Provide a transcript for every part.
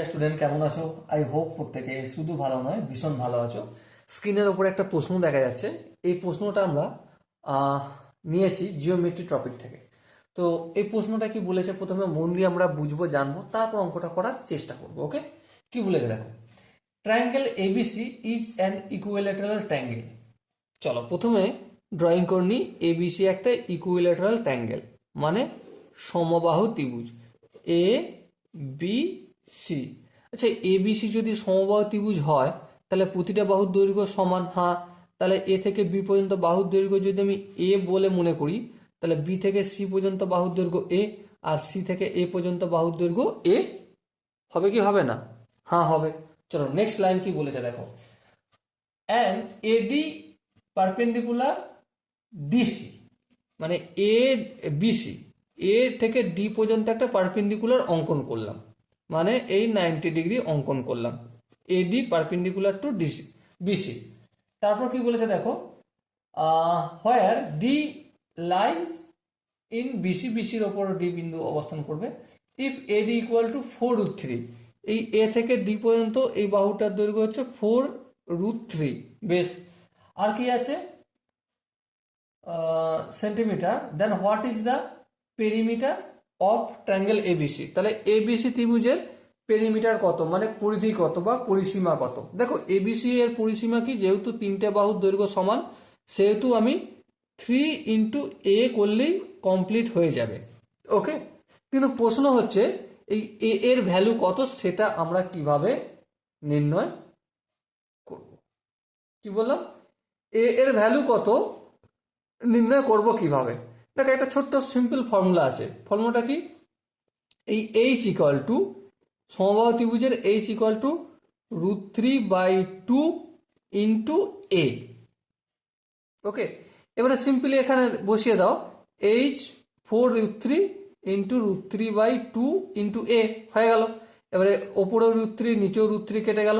Student কেমন আছো? I hope প্রত্যেকে শুধু ভালো নয় ভীষণ ভালো আছো। স্ক্রিনের উপরে একটা প্রশ্ন দেখা যাচ্ছে। এই প্রশ্নটা আমরা নিয়েছি জিওমেট্রি টপিক থেকে। তো এই প্রশ্নটা কি বলেছে প্রথমে মন দিয়ে আমরা বুঝবো জানবো, তারপর অঙ্কটা করার চেষ্টা করবো। ওকে, কি বলেছে দেখো, triangle ABC is an equilateral triangle. চলো প্রথমে ড্রয়িং করে নিই। এবিসি একটা ইকুইল্যাটারাল ট্রায়াঙ্গেল মানে সমবাহু ত্রিভুজ এ বি সি। আচ্ছা, এবিসি যদি সমবাহু ত্রিভুজ হয় তাহলে প্রতিটা বাহুর দৈর্ঘ্য সমান। হ্যাঁ, তাহলে এ থেকে বি পর্যন্ত বাহুর দৈর্ঘ্য যদি আমি এ বলে মনে করি, তাহলে বি থেকে সি পর্যন্ত বাহুর দৈর্ঘ্য এ, আর সি থেকে এ পর্যন্ত বাহুর দৈর্ঘ্য এ। হবে কি হবে না? হ্যাঁ হবে। চলো নেক্সট লাইন কি বলেছে দেখো, অ্যান্ড এডি পারপেন্ডিকুলার ডিসি মানে এ বিসি, এ থেকে ডি পর্যন্ত একটা পারপেন্ডিকুলার অঙ্কন করলাম, মানে এই 90 ডিগ্রি অঙ্কন করলাম। এডি পারপেন্ডিকুলার টু ডিসি বিসি। তারপর কি বলেছে দেখো, হোয়ার ডি লাইন্স ইন বিসি, বিসির ওপর ডি বিন্দু অবস্থান করবে। ইফ এডি ইকুয়াল টু 4√3, এই এ থেকে ডি পর্যন্ত এই বাহুটার দৈর্ঘ্য হচ্ছে 4√3। বেশ, আর কি আছে centimetre. Then what is the perimeter of triangle ABC. তাহলে এবিসি ত্রিভুজের পেরিমিটার কত, মানে পরিধি কত বা পরিসীমা কত। দেখো এবিসি এর পরিসীমা কি, যেহেতু তিনটে বাহুর দৈর্ঘ্য সমান সেহেতু আমি 3 × a করলেই কমপ্লিট হয়ে যাবে। ওকে, কিন্তু প্রশ্ন হচ্ছে এই এ এর ভ্যালু কত সেটা আমরা কিভাবে নির্ণয় করব। কি বললাম, এ এর ভ্যালু কত নির্ণয় করব কিভাবে? দেখো একটা ছোট্ট সিম্পল ফর্মুলা আছে। ফর্মুলাটা কি, এই এইচ ইকুয়াল টু সমবাহু ত্রিভুজের এইচ ইকুয়াল টু √3/2 ইন্টু এ। ওকে, এবারে সিম্পলি এখানে বসিয়ে দাও এইচ 4√3 ইন্টু √3/2 ইন্টু এ, হয়ে গেল। এবারে ওপরেও √3 নিচেও √3 কেটে গেল,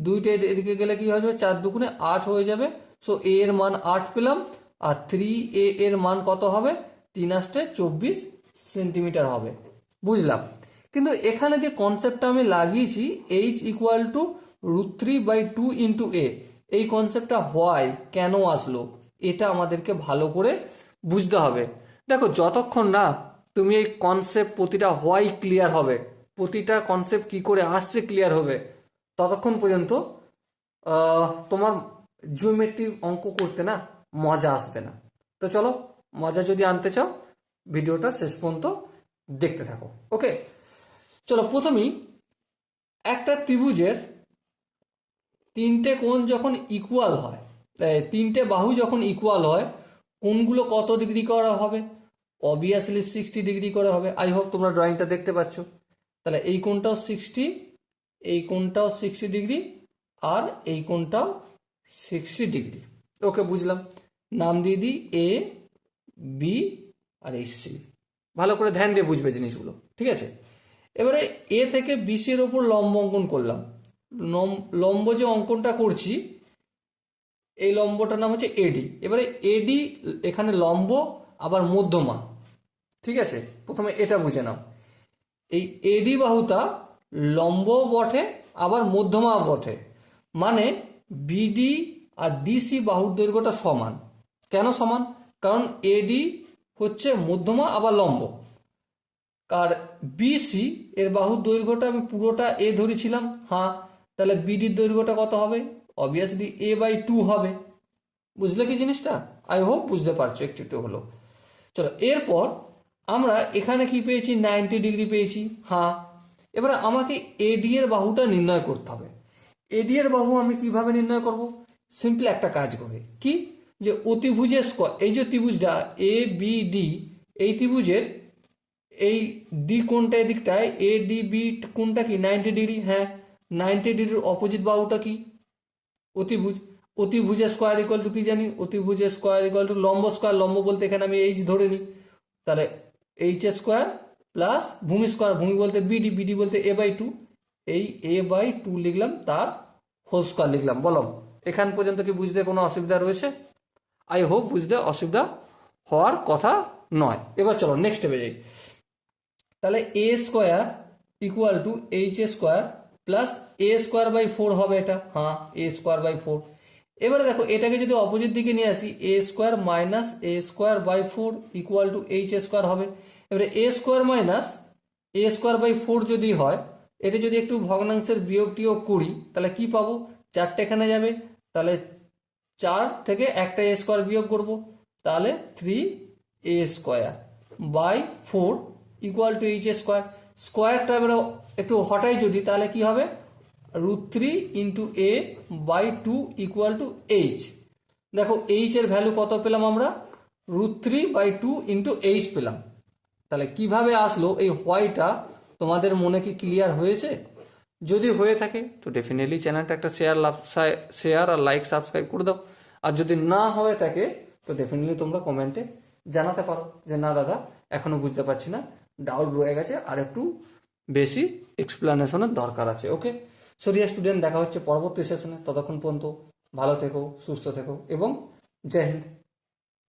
দুইটা এদিকে গেলে কি হয়ে যাবে, 4×2 = 8 হয়ে যাবে। সো এ এর মান 8 পেলাম, আর 3a এর মান কত হবে, 3×8 = 24 সেন্টিমিটার হবে। বুঝলাম, কিন্তু এখানে যে কনসেপ্টটা আমি লাগিয়েছি এইচ ইকুয়াল টু √3/2 ইন্টু এ, এই কনসেপ্টটা হয় কেন আসলো এটা আমাদেরকে ভালো করে বুঝতে হবে। দেখো যতক্ষণ না তুমি এই কনসেপ্ট প্রতিটা হয় ক্লিয়ার হবে, প্রতিটা কনসেপ্ট কি করে আসছে ক্লিয়ার হবে, ততক্ষণ পর্যন্ত তোমার জিওমেট্রি অঙ্ক করতে না মজা আসবে না। তো চলো, মজা যদি আনতে চাও ভিডিওটা শেষ পর্যন্ত দেখতে থাকো। ওকে, চলো প্রথমেই একটা ত্রিভুজের তিনটে কোণ যখন ইকুয়াল হয়, তিনটে বাহু যখন ইকুয়াল হয়, কোণগুলো কত ডিগ্রি করা হবে? অবভিয়াসলি 60 ডিগ্রি করে হবে। আই হোপ তোমরা ড্রয়িংটা দেখতে পাচ্ছ। তাহলে এই কোণটাও 60, এই কোণটাও 60 ডিগ্রি, আর এই কোণটাও 60 ডিগ্রি। ওকে বুঝলাম, নাম দিয়ে দিই এ বি আর এই সি। ভালো করে ধ্যান দিয়ে বুঝবে জিনিসগুলো, ঠিক আছে? এবারে এ থেকে বিসির ওপর লম্ব অঙ্কন করলাম। লম্ব যে অঙ্কনটা করছি এই লম্বটার নাম হচ্ছে এডি। এবারে এডি এখানে লম্ব আবার মধ্যমা, ঠিক আছে? প্রথমে এটা বুঝে নাও, এই এডি বাহুটা লম্ব বটে আবার মধ্যমা বটে, মানে বিডি আর ডিসি বাহুর দৈর্ঘ্যটা সমান। কেন সমান? কারণ এডি হচ্ছে মধ্যমা আবার লম্ব, আর বিসি এর বাহুর দৈর্ঘ্যটা আমি পুরোটা এ ধরেছিলাম। হ্যাঁ, তাহলে বিডির দৈর্ঘ্যটা কত হবে? অবভিয়াসলি a/2 হবে। বুঝলে কি জিনিসটা? আই হোপ বুঝতে পারছো একটু একটু হলো। চলো এরপর আমরা এখানে কি পেয়েছি, 90 ডিগ্রি পেয়েছি। হ্যাঁ, এবারে আমাকে এডি এর বাহুটা নির্ণয় করতে হবে। এডি এর বাহু আমি কিভাবে নির্ণয় করব? সিম্পল একটা কাজ করে কি, যে অতিভুজের স্কয়ার, এই যে ত্রিভুজটা এ বি ডি, এই ত্রিভুজের এই ডি কোণটা এদিকটায়, এ ডি বি কোণটা কি 90 ডিগ্রি। হ্যাঁ, 90 ডিগ্রির অপোজিট বাহুটা কি? অতিভুজ। অতিভুজের স্কোয়ার ইকুয়াল টু কি জানি? অতিভুজের স্কোয়ার ইকুয়াল টু লম্ব স্কোয়ার। লম্ব বলতে এখানে আমি এইচ ধরে নিই, তাহলে এইচ স্কোয়ার প্লাস ভূমি স্কোয়ার, ভূমি বলতে বিডি, বিডি বলতে a/2, এই a/2 লিখলাম, তার হোল স্কোয়ার লিখলাম। বলো এখান পর্যন্ত কি বুঝতে কোনো অসুবিধা রয়েছে? আই হোপ বুঝতে অসুবিধা হওয়ার কথা নয়। এবার চলো নেক্সট স্টেপে যাই। তাহলে a² equal to H square plus A square by four হবে এটা, হ্যাঁ এ স্কোয়ার বাই ফোর। এবারে দেখো এটাকে যদি অপোজিট দিকে নিয়ে আসি, a square minus a square by four equal to H square হবে। এবারে a square minus a square by four যদি হয়, এটা যদি একটু ভগ্নাংশের বিয়োগ টিয়োগ করি তাহলে কি পাবো, চারটে এখানে যাবে, তাহলে 4 থেকে একটা এ স্কোয়ার বিয়োগ করব, তাহলে 3 a square by four equal to H square. স্কোয়ারটা এবারে একটু হটাই যদি, তাহলে কি হবে, √3 into a by two equal to h. দেখো এইচ এর ভ্যালু কত পেলাম আমরা, √3 বাই টু ইন্টু এইচ পেলাম। তাহলে কিভাবে আসলো এই হোয়াইটা তোমাদের মনে কি ক্লিয়ার হয়েছে? যদি হয়ে থাকে তো ডেফিনেটলি চ্যানেলটা একটা শেয়ার আর লাইক সাবস্ক্রাইব করে দাও। আর যদি না হয়ে থাকে তো ডেফিনেটলি তোমরা কমেন্টে জানাতে পারো যে না দাদা এখনো বুঝতে পারছি না, ডাউট রয়ে গেছে, আর একটু বেশি এক্সপ্লেনেশনের দরকার আছে। ওকে, সো ডিয়ার স্টুডেন্ট, দেখা হচ্ছে পরবর্তী সেশনে। ততক্ষণ পর্যন্ত ভালো থেকো, সুস্থ থেকো এবং জয় হিন্দ।